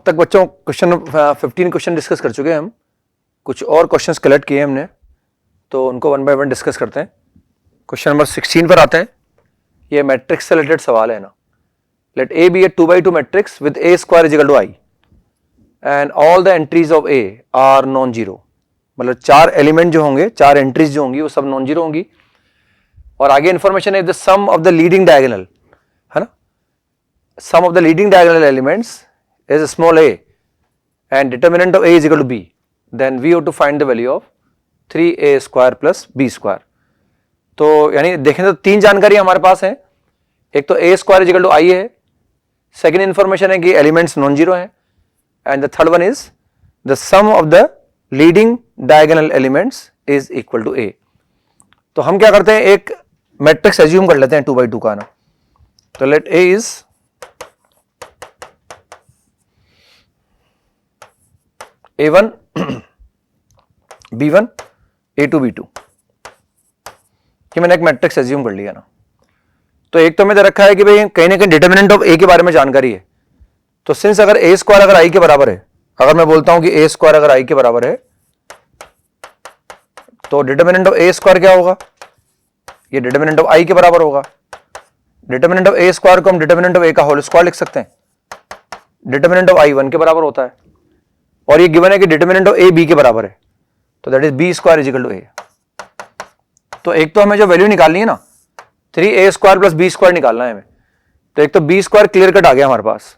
तक बच्चों question 15 question discuss कर चुके हैं हम, कुछ और क्वेश्चंस कलेक्ट किए हमने, तो उनको वन बाय वन डिस्कस करते हैं। क्वेश्चन नंबर 16 पर आते हैं। ये मैट्रिक्स से रिलेटेड सवाल है ना। Let A be a 2x2 matrix with A square is equal to I and all the entries of A are non zero. मतलब 4 एलिमेंट जो होंगे, 4 एंट्रीज जो होंगी वो सब नॉन जीरो होंगी। और आगे इंफॉर्मेशन है the sum of the leading diagonal, है ना, sum of the leading diagonal elements is small a and determinant of a is equal to b, then we have to find the value of 3a square plus b square। तो यानी देखें तो 3 जानकारी हमारे पास है। एक तो a square is equal to i है, सेकेंड इंफॉर्मेशन है कि एलिमेंट्स नॉन जीरो हैं, and the third one is the sum of the leading diagonal elements is equal to a। तो हम क्या करते हैं, एक मैट्रिक्स एज्यूम कर लेते हैं 2x2 का ना। तो late a is A1 B1 A2 B2, कि मैंने एक मैट्रिक्स एज्यूम कर लिया ना। तो एक तो मैं दे रखा है कि भाई कहीं ना कहीं डिटर्मिनेंट ऑफ ए के बारे में जानकारी है। तो सिंस अगर ए स्क्वायर अगर आई के बराबर है, अगर मैं बोलता हूं कि ए स्क्वायर अगर आई के बराबर है, तो डिटर्मिनेंट ऑफ ए स्क्वायर क्या होगा, ये डिटर्मिनेंट ऑफ आई के बराबर होगा। डिटर्मिनेंट ऑफ ए स्क्वायर को हम डिटर्मिनेंट ऑफ ए का होल स्क्वायर लिख सकते हैं, डिटर्मिनेंट ऑफ आई 1 के बराबर होता है। और ये गिवन है कि डिटर्मिनेंट ऑफ ए बी के बराबर है, तो that is B square is equal to A. तो एक तो हमें जो वैल्यू निकालनी है ना, 3a square plus B square निकालना है हमें। तो एक तो बी स्क्वायर क्लियर कट आ गया हमारे पास।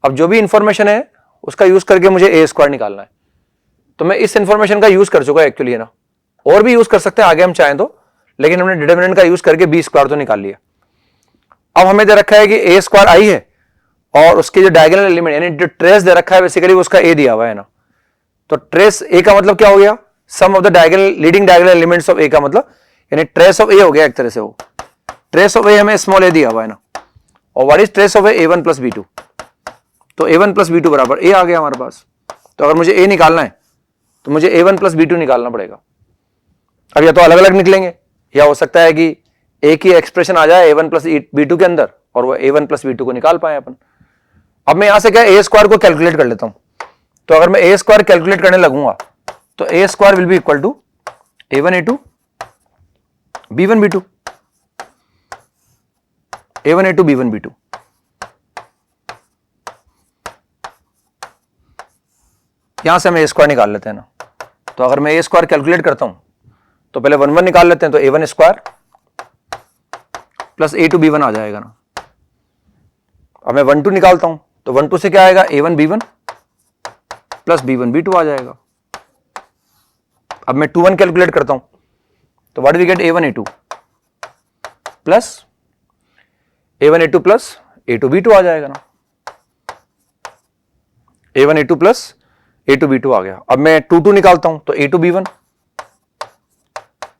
अब जो भी इंफॉर्मेशन है उसका यूज करके मुझे ए स्क्वायर निकालना है। तो मैं इस इंफॉर्मेशन का यूज कर चुका है एक्चुअली, है ना, और भी यूज कर सकते हैं आगे हम चाहें तो, लेकिन हमने डिटर्मिनेंट का यूज करके बी स्क्वायर तो निकाल लिया। अब हमें दे रखा है कि ए स्क्वायर आई है और उसके जो डायगोनल एलिमेंट यानी जो ट्रेस दे रखा है बेसिकली उसका ए दिया हुआ है ना। तो ट्रेस ए का मतलब क्या हो गया, sum of the diagonal leading diagonal elements of A का मतलब यानी ट्रेस ऑफ ए हो गया एक तरह से। वो ट्रेस ऑफ ए हमें स्मॉल ए दिया हुआ है ना। और what is trace of A, a1 plus b2। तो a1 प्लस b2 बराबर ए आ गया हमारे पास। तो अगर मुझे ए निकालना है तो मुझे a1 प्लस b2 निकालना पड़ेगा। अब या तो अलग अलग निकलेंगे, या हो सकता है कि एक ही एक्सप्रेशन आ जाए a1 प्लस b2 के अंदर और वो a1 प्लस b2 को निकाल पाए अपन। अब मैं यहां से क्या ए स्क्वायर को कैलकुलेट कर लेता हूं। तो अगर मैं ए स्क्वायर कैलकुलेट करने लगूंगा तो A square will be equal to a1 a2 b1 b2, a1 a2 b1 b2। यहां से हम ए स्क्वायर निकाल लेते हैं ना। तो अगर मैं ए स्क्वायर कैलकुलेट करता हूं तो पहले 1 1 निकाल लेते हैं, तो a1 square plus a2 b1 आ जाएगा ना। अब मैं 1 2 निकालता हूं तो 1 2 से क्या आएगा, a1 b1 plus b1 b2 आ जाएगा। अब मैं 2 1 कैलकुलेट करता हूं तो what we get, a1 a2 plus a1 a2 plus a2 b2 आ जाएगा ना। a1 a2 plus a2 b2 आ गया। अब मैं 2 2 निकालता हूं तो a2 b1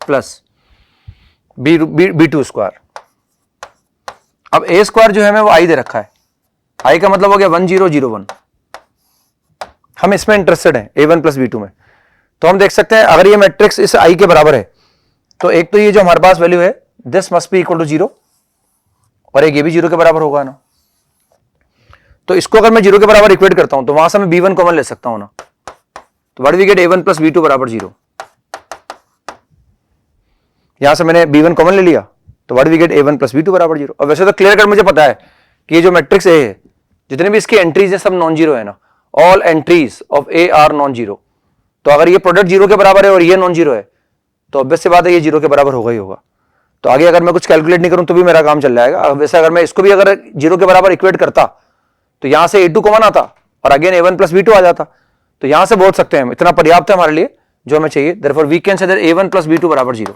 plus b2 square. अब a स्क्वायर जो है हमें वो i दे रखा है, i का मतलब हो गया 1 0 0 1। हम इसमें इंटरेस्टेड हैं a1 प्लस b2 में। तो हम देख सकते हैं अगर ये मैट्रिक्स इस i के बराबर है तो एक तो ये जो हमारे पास वैल्यू है this must be equal to 0, और एक ये भी 0 के बराबर होगा ना। तो इसको अगर मैं 0 के बराबर इक्वेट करता हूं तो वहां से मैं b1 कॉमन ले सकता हूं ना। तो what we get, a1 plus b2 बराबर 0। यहां से मैंने b1 कॉमन ले लिया तो what we get, a1 plus b2 बराबर 0। और वैसे तो क्लियर कट मुझे पता है कि ये जो मैट्रिक्स ए है जितने भी इसकी एंट्रीज है सब नॉन जीरो है ना। All entries of A are non zero. तो अगर ये प्रोडक्ट 0 के बराबर है और ये नॉन जीरो है तो ऑब्वियस सी बात है ये 0 के बराबर होगा ही होगा। तो आगे अगर मैं कुछ कैलकुलेट नहीं करूं तो भी मेरा काम चल जाएगा। वैसे अगर मैं इसको भी अगर 0 के बराबर इक्वेट करता तो यहां से a2 कॉमन आता और अगेन a1 प्लस b2 आ जाता। तो यहां से बोल सकते हैं इतना पर्याप्त है हमारे लिए जो हमें चाहिए। Therefore we can say that a1 plus b2 बराबर 0।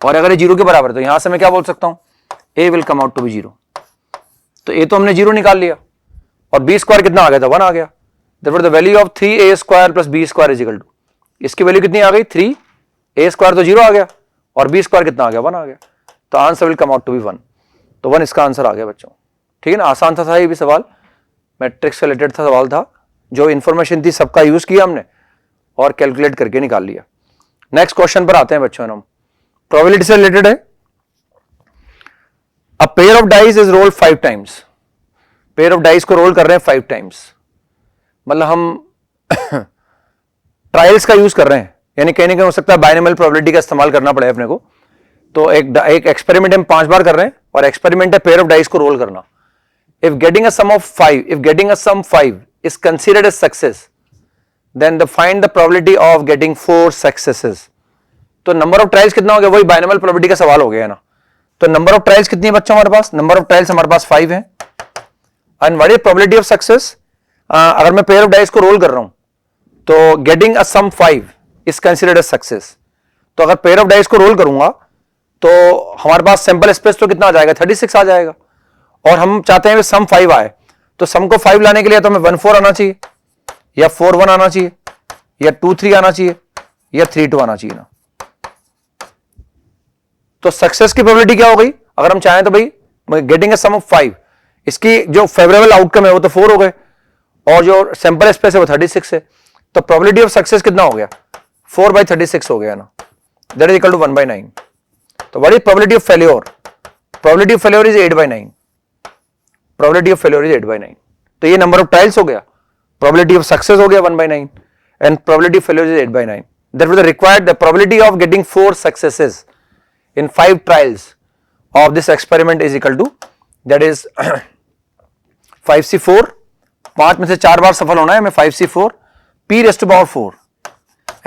और अगर ये 0 के बराबर है तो यहां से मैं क्या बोल सकता हूं, a will come out to be 0। तो a तो हमने 0 निकाल लिया और b स्क्वायर कितना आ गया था, 1 आ गया। Therefore the value of 3a square plus b square is equal to, इसकी वैल्यू कितनी आ गई 3, a स्क्वायर तो 0 आ गया और b स्क्वायर कितना आ गया, 1 आ गया। तो answer will come out to be 1। तो 1 इसका आंसर आ गया बच्चों। ठीक है ना, आसान था ये भी सवाल, मैट्रिक्स से रिलेटेड था सवाल था। जो इन्फॉर्मेशन थी सबका यूज किया हमने और कैलकुलेट करके निकाल लिया। नेक्स्ट क्वेश्चन पर आते हैं बच्चों, हम प्रोबेबिलिटी से रिलेटेड है। A pair of dice is rolled 5 times. Pair of dice को रोल कर रहे हैं 5 टाइम्स। मतलब हम ट्रायल्स का यूज कर रहे हैं, यानी कहीं ना कहीं हो सकता है बाइनोमियल प्रोबेबिलिटी का इस्तेमाल करना पड़े अपने को। तो एक एक्सपेरिमेंट हम 5 बार कर रहे हैं और एक्सपेरिमेंट है पेयर ऑफ डाइस को रोल करना। If getting a sum of 5, if getting a sum 5 is considered as success, then the find the probability of getting 4 successes. तो नंबर ऑफ ट्रायल्स कितना हो गया, वही बाइनोमियल प्रोबेबिलिटी का सवाल हो गया ना। तो नंबर ऑफ ट्रायल्स कितनी है बच्चों हमारे पास, नंबर ऑफ ट्रायल्स हमारे पास 5 है। And what is probability of success, अगर मैं पेयर ऑफ डाइस को रोल कर रहा हूं तो getting a sum 5 is considered as success. तो अगर पेयर ऑफ डाइस को रोल करूंगा तो हमारे पास सैंपल स्पेस तो कितना आ जाएगा, 36 आ जाएगा। और हम चाहते हैं सम 5 आए, तो सम को 5 लाने के लिए तो हमें 1 4 आना चाहिए, या 4 1 आना चाहिए, या 2 3 आना चाहिए, या 3 2 आना चाहिए ना। तो सक्सेस की प्रोबेबिलिटी क्या हो गई, अगर हम चाहें तो भाई गेटिंग अ सम ऑफ 5, इसकी जो फेवरेबल आउटकम है वो तो 4 हो गए, और जो सैंपल स्पेस है वो 36 है। तो प्रोबेबिलिटी ऑफ सक्सेस कितना हो गया, 4/36 हो गया ना, दैट इज इक्वल टू 1/9। तो what is probability of failure, probability of failure is 8/9, probability of failure is 8/9। तो ये नंबर ऑफ ट्रायल्स हो गया, प्रोबेबिलिटी ऑफ सक्सेस हो गया 1/9 and probability of failure is 8/9। Therefore, the required the probability of getting 4 successes in 5 trials of this experiment is equal to, that is 5c4, 5 में से 4 बार सफल होना है हमें, 5c4 p raised to power 4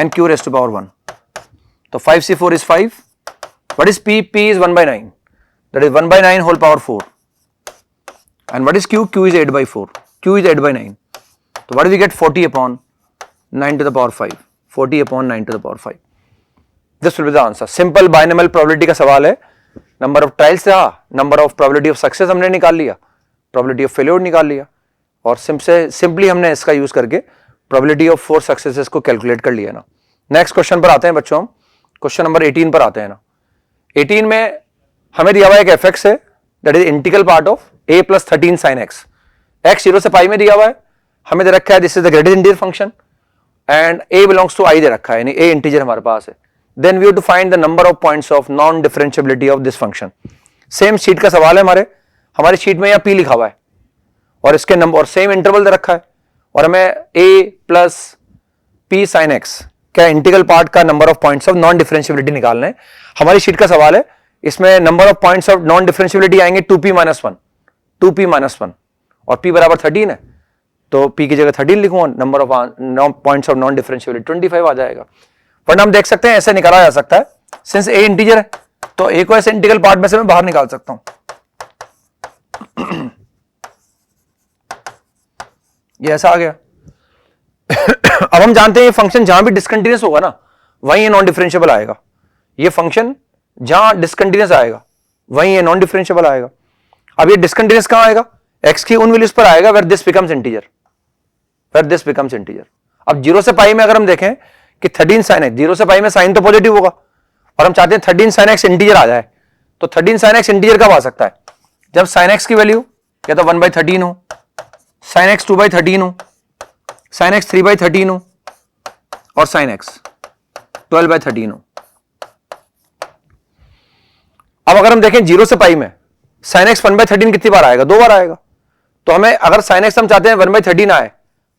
and q raised to power 1। तो 5c4 is 5, what is p, p is 1/9, that is 1/9 whole power 4, and what is q, q is 8/4, q is 8/9। तो what do we get, 40/9 to the power 5, 40/9 to the power 5। This will be the answer। Simple binomial probability का सवाल है, number of trials से number of probability of success हमने निकाल लिया, probability of failure निकाल लिया, और सिंपली हमने इसका यूज करके प्रोबेबिलिटी ऑफ 4 सक्सेसेस को कैलकुलेट कर लिया ना। नेक्स्ट क्वेश्चन पर आते हैं बच्चों, हम क्वेश्चन नंबर 18 पर आते हैं ना। 18 में हमें दिया हुआ एक fx है, that is integral part of a + 13 sin x, x 0 से पाई में दिया हुआ है, हमें दे रखा है this is the greatest integer function and a belongs to i दे रखा है, यानी a इंटीजर हमारे पास है। Then we have to find the number of points of non differentiability of this function. Same sheet का सवाल है हमारी शीट में यहाँ p लिखा हुआ है और इसके नंबर और सेम इंटरवल दे रखा है, और हमें a + p sin x क्या इंटीग्रल पार्ट का number of points of non differentiability निकालना है। हमारी शीट का सवाल है, इसमें number of points of non differentiability आएंगे 2p - 1, 2p - 1, और p बराबर 13 है, तो p की जगह 13 लिखूंगा, number of points of non differentiability 25 आ जाएगा। वरना हम देख सकते हैं ऐसे निकाला जा सकता है, सिंस a इंटीजर है तो a को ऐसे इंटीग्रल पार्ट में से मैं बाहर निकाल सकता हूं। ये ऐसा आ गया। अब हम जानते हैं ये फंक्शन जहां भी डिसकंटिन्यूअस होगा ना वहीं ये नॉन डिफरेंशिएबल आएगा, ये फंक्शन जहां डिसकंटिन्यूअस आएगा वहीं ये नॉन डिफरेंशिएबल आएगा। अब ये डिसकंटिन्यूअस कहां आएगा, x की उन वैल्यूज पर आएगा where this becomes integer, where this becomes integer. अब 0 से पाई में अगर हम देखें कि 13 sin x, 0 से पाई में साइन तो पॉजिटिव होगा और हम चाहते हैं 13 sin x इंटीजर आ जाए, तो 13 sin x इंटीजर कब आ सकता है, जब sin x की वैल्यू या तो 1/13 हो, sin x 2/13 हो, sin x 3/13 हो, और sin x 12/13 हो। अब अगर हम देखें 0 से पाई में sin x 1/13 कितनी बार आएगा, 2 बार आएगा। तो हमें अगर sin x हम चाहते हैं 1/13 आए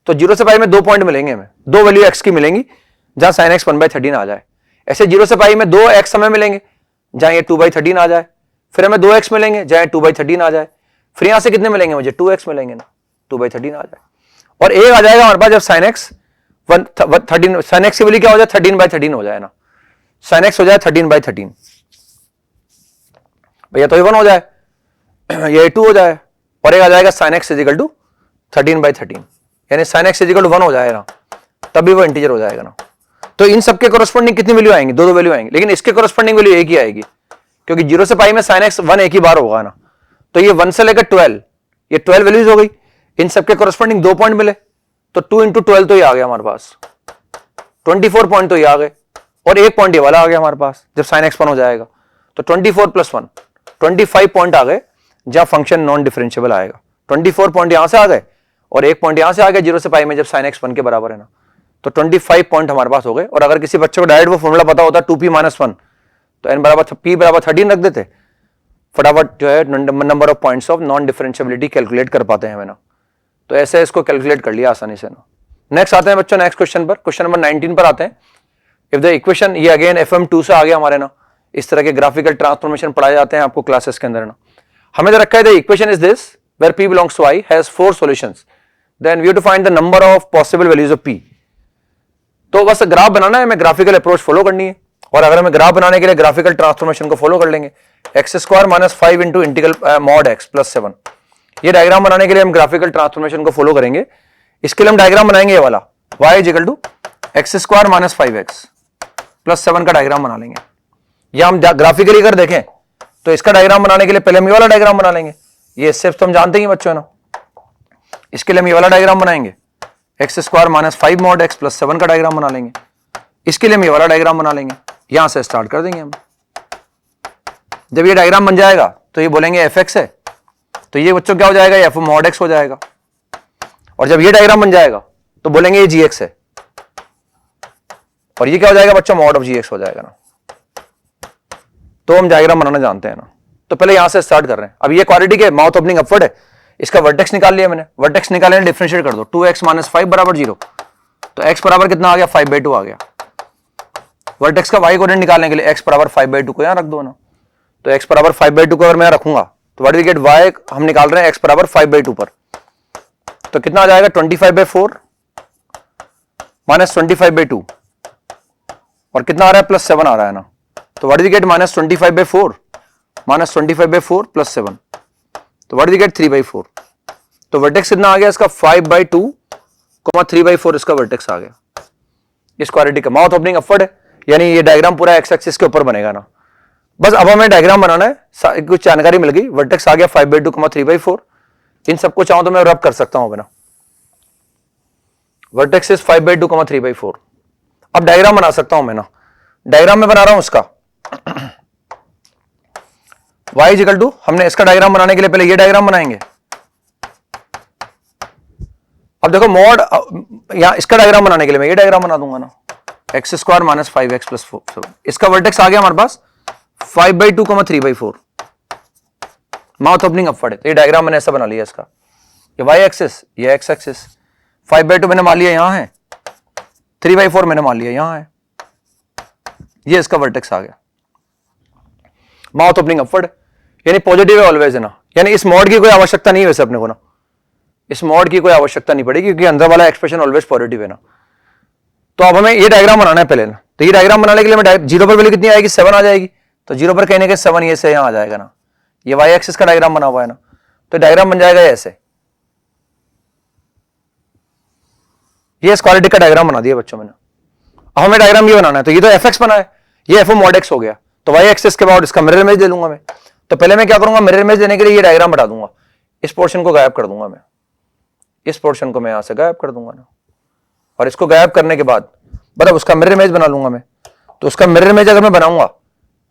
तो 0 से पाई में 2 पॉइंट मिलेंगे, हमें 2 वैल्यू x की मिलेंगी जहां sin x 1/13 आ जाए। ऐसे 0 से पाई में 2x हमें मिलेंगे जहां ये 2/13 आ जाए, फिर हमें 2x मिलेंगे जहां 2/13 आ जाए, फिर यहां से कितने मिलेंगे मुझे 2x मिलेंगे ना, 2/13 आ जाए, और a आ जाएगा हमारे पास जब sin x 13, sin x की वैल्यू क्या हो जाए 13/13 हो जाए ना, sin x हो जाए 13/13, भैया तो ये 1 हो जाए, ये 2 हो जाए, और एक आ जाएगा sin x = 13/13, यानी sin x = 1 हो जाएगा, तभी वो इंटीजर हो जाएगा ना। तो इन सबके कोरस्पोंडिंग कितनी वैल्यू आएंगी, 2 वैल्यू आएंगी, लेकिन इसके कोरस्पोंडिंग वैल्यू एक ही आएगी, क्योंकि 0 से पाई में sin x 1 एक ही बार होगा ना। तो ये 1 से लेकर 12, ये 12 वैल्यूज हो गई, इन सबके कोरस्पोंडिंग 2 पॉइंट मिले, तो 2 × 12 तो ये आ गया हमारे पास, 24 पॉइंट तो ये आ गए, और एक पॉइंट ये वाला आ गया हमारे पास जब sin x 1 हो जाएगा, तो 24 + 1 25 पॉइंट आ गए जहां फंक्शन नॉन डिफरेंशिएबल आएगा। 24 पॉइंट यहां से आ गए और एक पॉइंट यहां से आ गया 0 से पाई में जब sin x 1 के बराबर है ना, तो 25 पॉइंट हमारे पास हो गए। और अगर किसी बच्चे को डायरेक्ट वो फॉर्मूला पता होता 2p - 1, तो n बराबर p बराबर 13 रख देते, फटाफट जो है number of points of non differentiability calculate कर पाते हैं हमें ना। तो ऐसे इसको कैलकुलेट कर लिया आसानी से ना। नेक्स्ट आते हैं बच्चों नेक्स्ट क्वेश्चन पर, क्वेश्चन नंबर 19 पर आते हैं। इफ द इक्वेशन, ये अगेन FM2 से आ गया हमारे ना, इस तरह के ग्राफिकल ट्रांसफॉर्मेशन पढ़ाए जाते हैं आपको क्लासेस के अंदर ना। हमें तो रखा है the equation is this where p belongs to i has 4 solutions, then we have to find the number of possible values of p। तो बस ग्राफ बनाना है, हमें ग्राफिकल अप्रोच फॉलो करनी है, और अगर हमें ग्राफ बनाने के लिए ग्राफिकल ट्रांसफॉर्मेशन को फॉलो कर लेंगे, x² - 5 into integral mod x plus 7, ये डायग्राम बनाने के लिए हम ग्राफिकल ट्रांसफॉर्मेशन को फॉलो करेंगे। इसके लिए हम डायग्राम बनाएंगे ये वाला y = x² - 5x प्लस 7 का डायग्राम बना लेंगे। या हम ग्राफिकली अगर देखें तो इसका डायग्राम बनाने के लिए पहले हम ये वाला डायग्राम बना लेंगे, ये स्टेप्स तो हम जानते ही बच्चों ना। इसके लिए हम ये वाला डायग्राम बनाएंगे, x² - 5 mod x प्लस 7 का डायग्राम बना लेंगे। इसके लिए हम ये वाला डायग्राम बना लेंगे, यहां से स्टार्ट कर देंगे हम। जब ये डायग्राम बन जाएगा तो ये बोलेंगे fx है, तो ये बच्चों क्या हो जाएगा, f mod x हो जाएगा। और जब ये डायग्राम बन जाएगा तो बोलेंगे ये gx है, और ये क्या हो जाएगा बच्चों, mod of gx हो जाएगा ना। तो हम डायग्राम बनाना जानते हैं ना, तो पहले यहां से स्टार्ट कर रहे हैं। अब ये क्वाड्रेटिक है, माउथ ओपनिंग अपवर्ड है, इसका वर्टेक्स निकाल लिया मैंने, वर्टेक्स निकालने डिफरेंशिएट कर दो, 2x - 5 = 0, तो x बराबर कितना आ गया, 5/2 आ गया। वर्टेक्स का y कोऑर्डिनेट निकालने के लिए x बराबर 5/2 को यहां रख दो ना, तो x बराबर 5/2 को अगर मैं रखूंगा तो व्हाट वी गेट, y हम निकाल रहे हैं x बराबर 5/2 पर, तो कितना आ जाएगा, 25/4 - 25/2, और कितना आ रहा है, +7 आ रहा है ना, तो व्हाट वी गेट, -25/4 - 25/4 + 7, तो व्हाट वी गेट, 3/4। तो वर्टेक्स कितना आ गया इसका, 5/2, 3/4 इसका वर्टेक्स आ गया। इस क्वाड्रेटिक का माउथ ओपनिंग अपवर्ड है, यानी ये डायग्राम पूरा एक्स एक्सिस के ऊपर बनेगा ना। बस अब हमें डायग्राम बनाना है, कुछ जानकारी मिल गई, वर्टेक्स आ गया 5/2, 3/4, इन सबको चाहूं तो मैं रब कर सकता हूं बना, वर्टेक्स इज 5/2, 3/4। अब डायग्राम बना सकता हूं मैं ना, डायग्राम में बना रहा हूं उसका y = हमने इसका डायग्राम बनाने के लिए पहले ये डायग्राम बनाएंगे। अब देखो मॉड, यहां इसका डायग्राम बनाने के लिए मैं ये डायग्राम बना दूंगा ना, x² - 5x + 4, इसका वर्टेक्स आ गया हमारे पास 5/2, 3/4, माउथ ओपनिंग अपवर्ड है, तो ये डायग्राम मैंने ऐसा बना लिया इसका, ये y एक्सिस, ये x एक्सिस, 5/2 मैंने मान लिया यहां है, 3/4 मैंने मान लिया यहां है, ये इसका वर्टेक्स आ गया, माउथ ओपनिंग अपवर्ड, यानी पॉजिटिव है ऑलवेज है ना, यानी इस मॉड की कोई आवश्यकता नहीं है वैसे अपने को ना, इस मॉड की कोई आवश्यकता नहीं पड़ेगी क्योंकि अंदर वाला एक्सप्रेशन ऑलवेज पॉजिटिव है ना। तो अब हमें ये डायग्राम बनाना है पहले ना, तो ये डायग्राम बनाने के लिए मैं 0 पर वैल्यू कितनी आएगी, 7 आ जाएगी, तो 0 पर कहने के 7 ये से यहां आ जाएगा ना, ये y एक्सिस का डायग्राम बना हुआ है ना, तो डायग्राम बन जाएगा ऐसे, ये इस क्वाड्रेटिक का डायग्राम बना दिया बच्चों मैंने। अब हमें डायग्राम ये बनाना है, तो ये तो fx बना है, ये f mod x हो गया, तो y एक्सिस के बाद इसका मिरर इमेज दे लूंगा मैं। तो पहले मैं क्या करूंगा, मिरर इमेज देने के लिए ये डायग्राम बना दूंगा, इस पोर्शन को गायब कर दूंगा मैं, इस पोर्शन को मैं यहां से गायब कर दूंगा ना, और इसको गायब करने के बाद मतलब उसका मिरर इमेज बना लूंगा मैं। तो उसका मिरर इमेज अगर मैं बनाऊंगा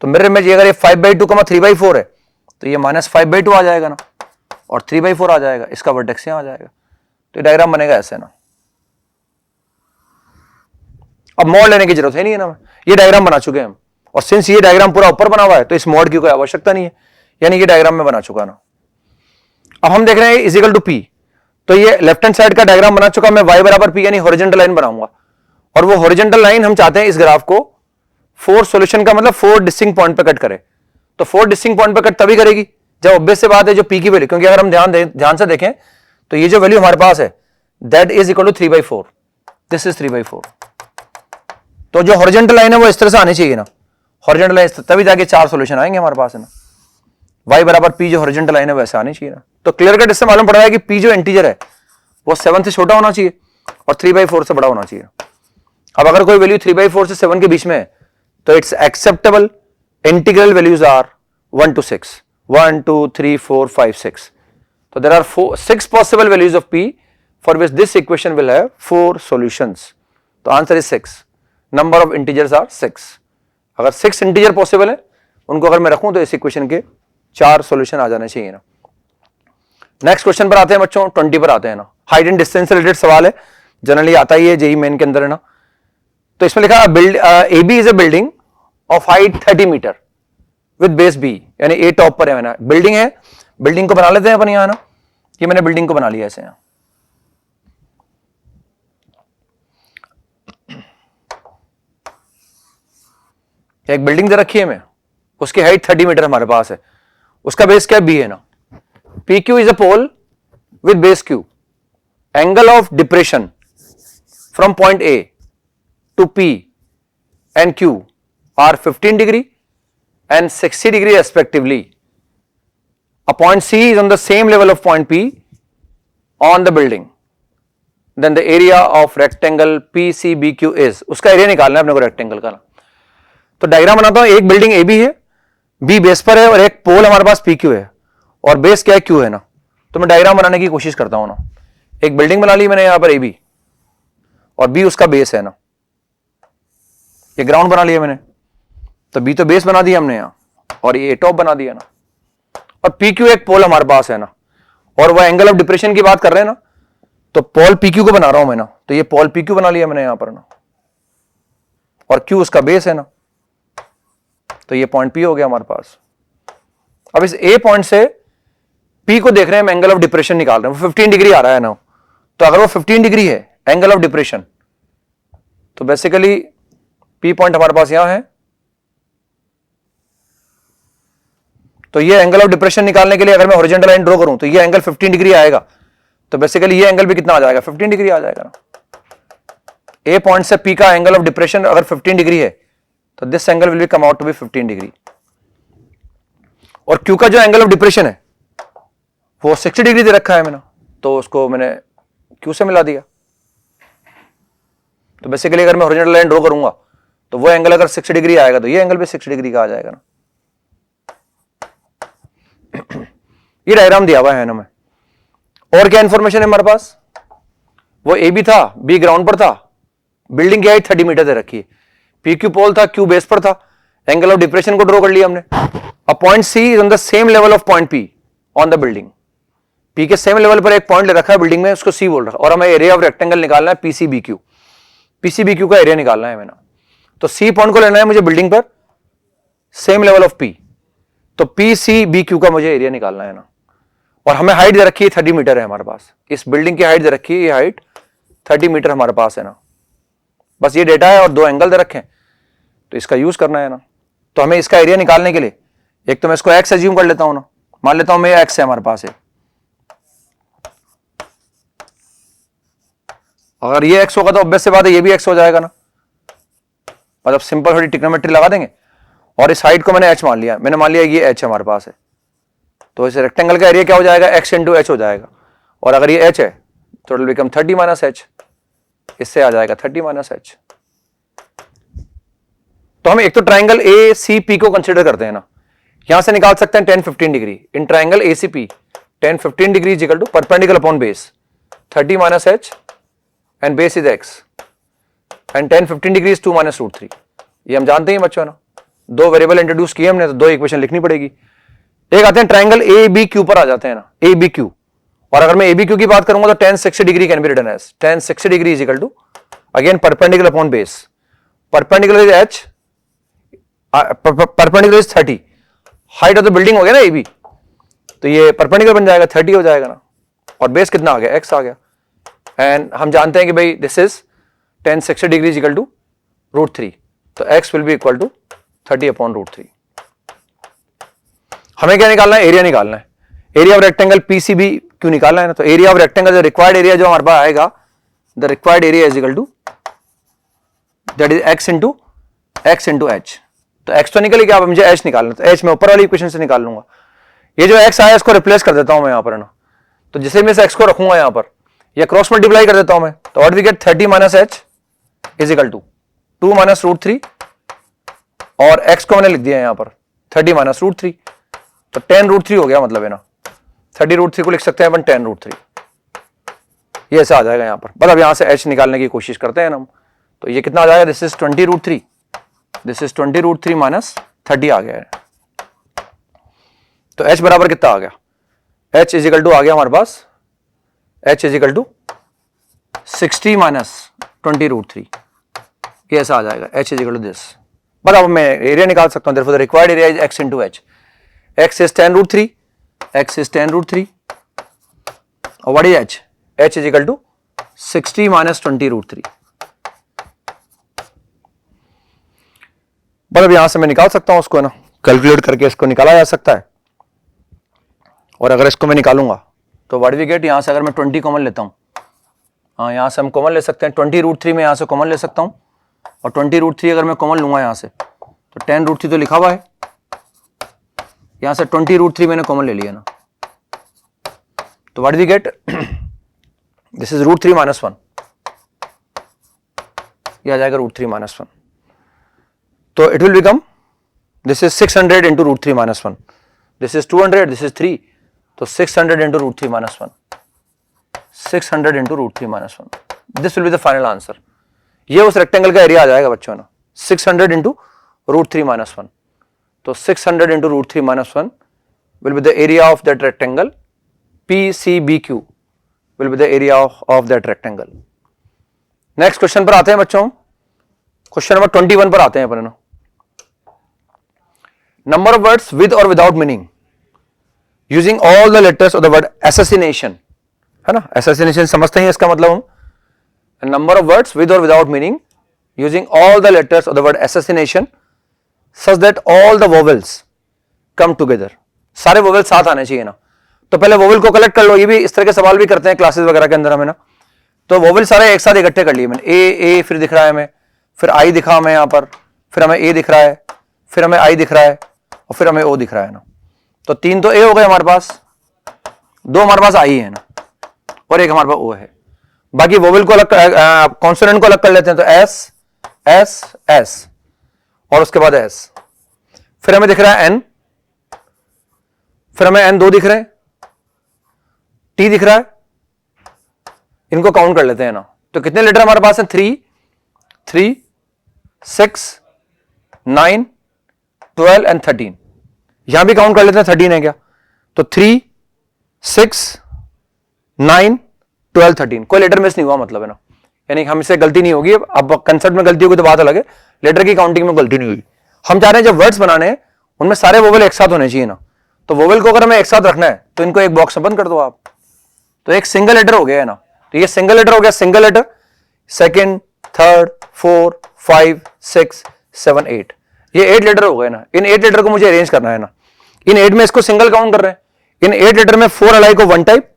तो मिरर इमेज अगर ये 5/2, 3/4 है तो ये -5/2 आ जाएगा ना, और 3/4 आ जाएगा, इसका वर्टेक्स यहां आ जाएगा, तो ये डायग्राम बनेगा ऐसे ना। अब मॉड लेने की जरूरत है नहीं है ना, ये डायग्राम बना चुके हैं हम, और सिंस ये डायग्राम पूरा ऊपर बना हुआ है तो इस मॉड की कोई आवश्यकता नहीं है, यानी ये डायग्राम में बना चुका ना। अब हम देख रहे हैं इज इक्वल टू p, तो ये लेफ्ट हैंड साइड का डायग्राम बना चुका, मैं y बराबर p यानी हॉरिजॉन्टल लाइन बनाऊंगा, और वो हॉरिजॉन्टल लाइन हम चाहते हैं इस ग्राफ को 4 सॉल्यूशन का मतलब 4 डिस्टिंक्ट पॉइंट पे कट करे। तो 4 डिस्टिंक्ट पॉइंट पे कट तभी करेगी जब ऑब्वियस से बात है जो p की वैल्यू, क्योंकि अगर हम ध्यान से देखें तो ये जो वैल्यू हमारे पास है that is equal to 3/4, this is 3/4। तो जो हॉरिजॉन्टल लाइन है वो इस तरह से आनी चाहिए ना, हॉरिजॉन्टल लाइन तभी जाके 4 सॉल्यूशन आएंगे हमारे पास है ना, y बराबर p जो हॉरिजॉन्टल लाइन है वैसे आनी चाहिए ना। तो क्लियर कट इससे मालूम पड़ रहा है कि p जो इंटीजर है वो 7 से छोटा होना चाहिए और 3/4 से बड़ा होना चाहिए। अब अगर कोई वैल्यू 3/4 से 7 के बीच में है तो it's acceptable integral values are 1 to 6, 1 2 3 4 5 6, तो there are 6 possible values of p for which this equation will have 4 solutions. तो answer is 6, number of integers are 6। अगर 6 इंटीजर पॉसिबल है उनको अगर मैं रखूं तो इस इक्वेशन के 4 सॉल्यूशन आ जाने चाहिए ना। नेक्स्ट क्वेश्चन पर आते हैं बच्चों, 20 पर आते हैं ना, हाइट एंड डिस्टेंस से रिलेटेड सवाल है, जनरली आता ही है जेई मेन के अंदर है ना। तो इसमें लिखा A B is a building of height 30 metre with base B, यानी ए टॉप पर है ना, बिल्डिंग है, बिल्डिंग को बना लेते हैं अपन यहां ना, ये मैंने बिल्डिंग को बना लिया ऐसे यहां। एक बिल्डिंग दे रखी है हमें, उसकी हाइट 30 मीटर हमारे पास है, उसका बेस क्या बी है ना, P Q is a pole with base Q, angle of depression from point A to P and Q are 15 degree and 60 degree respectively. A point C is on the same level of point P on the building. Then the area of rectangle PCBQ is, उसका area निकालना है अपने को rectangle का ना। तो diagram बनाता हूं, एक बिल्डिंग AB है, B बेस पर है और एक पोल हमारे पास PQ है और बेस क्या है Q है ना। तो मैं डायग्राम बनाने की कोशिश करता हूं ना। एक बिल्डिंग बना ली मैंने यहां पर AB और B उसका बेस है ना, ये ग्राउंड बना लिया मैंने, तो बी तो बेस बना दिया हमने यहां और ये टॉप बना दिया ना, और पी क्यू एक पोल हमारे पास है ना, और वह एंगल ऑफ डिप्रेशन की बात कर रहे हैं ना, तो पोल पी क्यू को बना रहा हूं मैं ना, तो ये पोल पी क्यू बना लिया मैंने यहां पर ना, और क्यू उसका बेस है ना, तो ये पॉइंट पी हो गया हमारे पास। अब इस ए पॉइंट से पी को देख रहे हैं हम, एंगल ऑफ डिप्रेशन निकाल रहे हैं, वो 15 डिग्री आ रहा है ना, तो अगर वो 15 डिग्री है एंगल ऑफ डिप्रेशन, तो बेसिकली पी पॉइंट हमारे पास यहां है, तो ये एंगल ऑफ डिप्रेशन निकालने के लिए अगर मैं हॉरिजॉन्टल लाइन ड्रॉ करूं तो ये एंगल 15 डिग्री आएगा, तो बेसिकली ये एंगल भी कितना आ जाएगा, 15 डिग्री आ जाएगा ना। ए पॉइंट से पी का एंगल ऑफ डिप्रेशन अगर 15 डिग्री है तो this angle will be come out to be 15 degree, और क्यू का जो एंगल ऑफ डिप्रेशन है वो 60 डिग्री दे रखा है मैंने, तो उसको मैंने क्यू से मिला दिया। तो बेसिकली अगर मैं हॉरिजॉन्टल लाइन ड्रॉ करूंगा तो वो एंगल अगर 60 डिग्री आएगा तो ये एंगल भी 60 डिग्री का आ जाएगा ना। ये डायग्राम दिया हुआ है ना मैं, और क्या इंफॉर्मेशन है हमारे पास, वो ए बी था, बी ग्राउंड पर था, बिल्डिंग की हाइट 30 मीटर दे रखी है, पी क्यू पोल था, क्यू बेस पर था, एंगल ऑफ डिप्रेशन को ड्रॉ कर लिया हमने। A point C is on the same level of point P on the building, P के सेम लेवल पर एक पॉइंट ले रखा है बिल्डिंग में, उसको सी बोल रखा, और हमें एरिया ऑफ रेक्टेंगल निकालना है पीसीबीक्यू, पीसीबीक्यू का एरिया निकालना है मैंने, तो सी पॉइंट को लेना है मुझे बिल्डिंग पर सेम लेवल ऑफ पी, तो पीसीबीक्यू का मुझे एरिया निकालना है ना, और हमें हाइट दे रखी है 30 मीटर है हमारे पास, इस बिल्डिंग की हाइट दे रखी है, ये हाइट 30 मीटर हमारे पास है ना, बस ये डेटा है और दो एंगल दे रखे हैं, तो इसका यूज करना है ना। तो हमें इसका एरिया निकालने के लिए एक तो मैं इसको एक्स एज्यूम कर लेता हूं ना, मान लेता हूं मैं एक्स है हमारे पास है, अगर ये एक्स होगा तो ऑब्वियस सी बात है ये भी एक्स हो जाएगा ना, मतलब सिंपल थोड़ी ट्रिग्नोमेट्री लगा देंगे, और इस हाइट को मैंने एच मान लिया, मैंने मान लिया ये एच हमारे पास है, तो इस रेक्टेंगल का एरिया क्या हो जाएगा, एक्स इंटू एच हो जाएगा, और अगर ये एच है तो it will become 30 minus H, इससे आ जाएगा 30 माइनस एच। तो हम एक तो ट्राइंगल ए सी पी को कंसीडर करते हैं ना, यहां से निकाल सकते हैं 10-15 degree, in triangle A C P 10-15 degree is equal to perpendicular upon base 30 minus H and base is X, and 10-15 degree is 2 minus root 3, ये हम जानते हैं बच्चों ना, दो वेरिएबल इंट्रोड्यूस किए हमने तो दो इक्वेशन लिखनी पड़ेगी। एक आते हैं ट्राइंगल ए बी क्यू पर आ जाते हैं ना, ए बी क्यू, और अगर मैं ए बी क्यू की बात करूंगा तो 10-60 degree can be written as 10-60 degree is equal to again perpendicular upon base, perpendicular is H, perpendicular is 30, height of the building हो गया ना ए बी, तो ये परपेंडिकुलर बन जाएगा 30 हो जाएगा ना, और बेस कितना आ गया, एक्स आ गया, एंड हम जानते हैं कि भाई this is 10-60 degree is equal to root 3, तो X will be equal to 30 upon root 3। हमें क्या निकालना है, एरिया निकालना है, एरिया ऑफ रेक्टेंगल पीसीबी क्यों निकालना है ना, तो एरिया ऑफ रेक्टेंगल जो रिक्वायर्ड एरिया जो हमारे पास आएगा, the required area is equal to that is X into H, तो एक्स तो निकल गया, अब मुझे एच निकालना, तो एच मैं ऊपर वाली इक्वेशन से निकाल लूंगा, ये जो एक्स आया इसको रिप्लेस कर देता हूं मैं यहां पर ना, तो जिसे मैं इस एक्स को रखूंगा यहां पर, या क्रॉस मल्टीप्लाई कर देता हूं मैं, तो what we get 30 minus H is equal to 2 minus root 3, और x को मैंने लिख दिया यहां पर 30 माइनस रूट 3, तो 10 रूट 3 हो गया, मतलब है ना 30 रूट 3 को लिख सकते हैं अपन 10 रूट 3, ये ऐसा आ जाएगा यहां पर। बस अब यहां से h निकालने की कोशिश करते हैं हम, तो ये कितना आ जाएगा, this is 20 root 3, this is 20 root 3 minus 30 आ गया है, तो h बराबर कितना आ गया, h इज इक्वल टू आ गया हमारे पास, h is equal to 60 minus 20 root 3, ये ऐसा आ जाएगा, h is equal to this. But अब मैं एरिया निकाल सकता हूं, therefore the required area is x into h, x is 10 root 3, x is 10 root 3, और what is h, h is equal to 60 minus 20 root 3, मतलब यहां से मैं निकाल सकता हूं उसको, है ना, कैलकुलेट करके इसको निकाला जा सकता है। और अगर इसको मैं निकालूंगा तो व्हाट वी गेट, यहां से अगर मैं 20 कॉमन लेता हूं, हाँ यहां से हम कॉमन ले सकते हैं 20√3 में, यहां से कॉमन ले सकता हूं, और 20√3 अगर मैं कॉमन लूंगा यहां से तो 10√3 तो लिखा हुआ है, यहां से 20√3 मैंने कॉमन ले लिया ना, तो what we get, this is √3 - 1, यह आ जाएगा √3 - 1, तो it will become, this is 600 into √3 - 1, this is 200, this is 3, तो 600 into √3 - 1, 600 into √3 - 1, this will be the final answer. ये उस रेक्टेंगल का एरिया आ जाएगा बच्चों ना, 600 इंटू √3 - 1, तो 600 into √3 - 1 will be the area of that rectangle, PCBQ will be the area of that rectangle. Next question पर आते हैं बच्चों, क्वेश्चन नंबर 21 पर आते हैं अपन। नंबर ऑफ वर्ड्स विद और without meaning using all the letters of the word assassination, है ना, असैसिनेशन समझते हैं इसका मतलब हम, नंबर ऑफ वर्ड्स विद और without meaning using all the letters of the word assassination such that all the vowels come together, सारे vowel साथ आने चाहिए ना। तो पहले वोवेल को कलेक्ट कर लो, ये भी इस तरह के सवाल भी करते हैं क्लासेस वगैरह के अंदर हमें ना, तो वोवेल सारे एक साथ इकट्ठे कर लिए मैंने, ए फिर दिख रहा है हमें, फिर आई दिखा हमें यहाँ पर, फिर हमें ए दिख रहा है, फिर हमें आई दिख रहा है, और फिर हमें ओ दिख रहा है ना, तो 3 तो ए हो गए हमारे पास, 2 हमारे पास आई है ना, और एक हमारे पास ओ है। बाकी वोवेल को अलग, कॉन्सोनेंट को अलग कर लेते हैं, तो एस एस एस और उसके बाद एस, फिर हमें दिख रहा है एन, फिर हमें एन 2 दिख रहे हैं, टी दिख रहा है, इनको काउंट कर लेते हैं ना, तो कितने लेटर हमारे पास हैं, 3 3 6 9 12 एंड 13, यहां भी काउंट कर लेते हैं 13 है क्या, तो 3 6 9 12 13, कोई लेटर मिस नहीं हुआ मतलब, है ना, यानी हमसे गलती नहीं होगी। अब कंसेप्ट में गलती होगी तो बात अलग है, लेटर की काउंटिंग में गलती नहीं हुई। हम चाह रहे हैं जब वर्ड्स बनाने हैं उनमें सारे वोवेल एक साथ होने चाहिए ना, तो वोवेल को अगर हमें एक साथ रखना है तो इनको एक बॉक्स में बंद कर दो आप, तो एक सिंगल लेटर हो गया है ना, तो ये सिंगल लेटर हो गया, सिंगल लेटर, सेकंड, थर्ड, 4 5 6 7 8, ये 8 लेटर हो गए ना। इन 8 लेटर को मुझे अरेंज करना है ना, इन 8 में इसको सिंगल काउंट कर रहे हैं, इन 8 लेटर में 4 अलाई को वन टाइप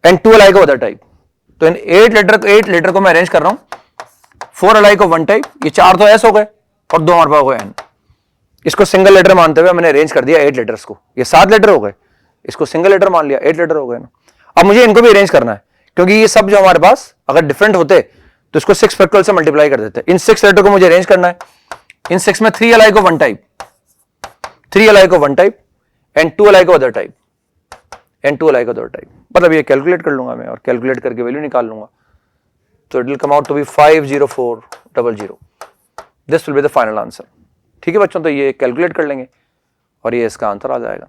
एंड 2 अलाई को अदर टाइप, तो इन 8 लेटर को मैं अरेंज कर रहा हूं, 4 अलाई को वन टाइप, ये 4 तो एस हो गए और 2 हमारे पास हो गए एन, इसको सिंगल लेटर मानते हुए मैंने अरेंज कर दिया 8 लेटर्स को, ये 7 लेटर हो गए, इसको सिंगल लेटर मान लिया, 8 लेटर हो गए ना। अब मुझे इनको भी अरेंज करना है, क्योंकि ये सब जो हमारे पास अगर डिफरेंट होते तो इसको 6 फैक्टोरियल से मल्टीप्लाई कर देते। इन 6 लेटर को मुझे अरेंज करना है, इन 6 में 3 अलाई को वन टाइप, 3 अलाई को वन टाइप एंड 2 अलाई को अदर टाइप, एंड 2 अलाई को अदर टाइप, मतलब ये कैलकुलेट कर लूंगा मैं और कैलकुलेट करके वैल्यू निकाल लूंगा, तो it will come out to be 50400, this will be the final answer. ठीक है बच्चों, तो ये कैलकुलेट कर लेंगे और ये इसका आंसर आ जाएगा।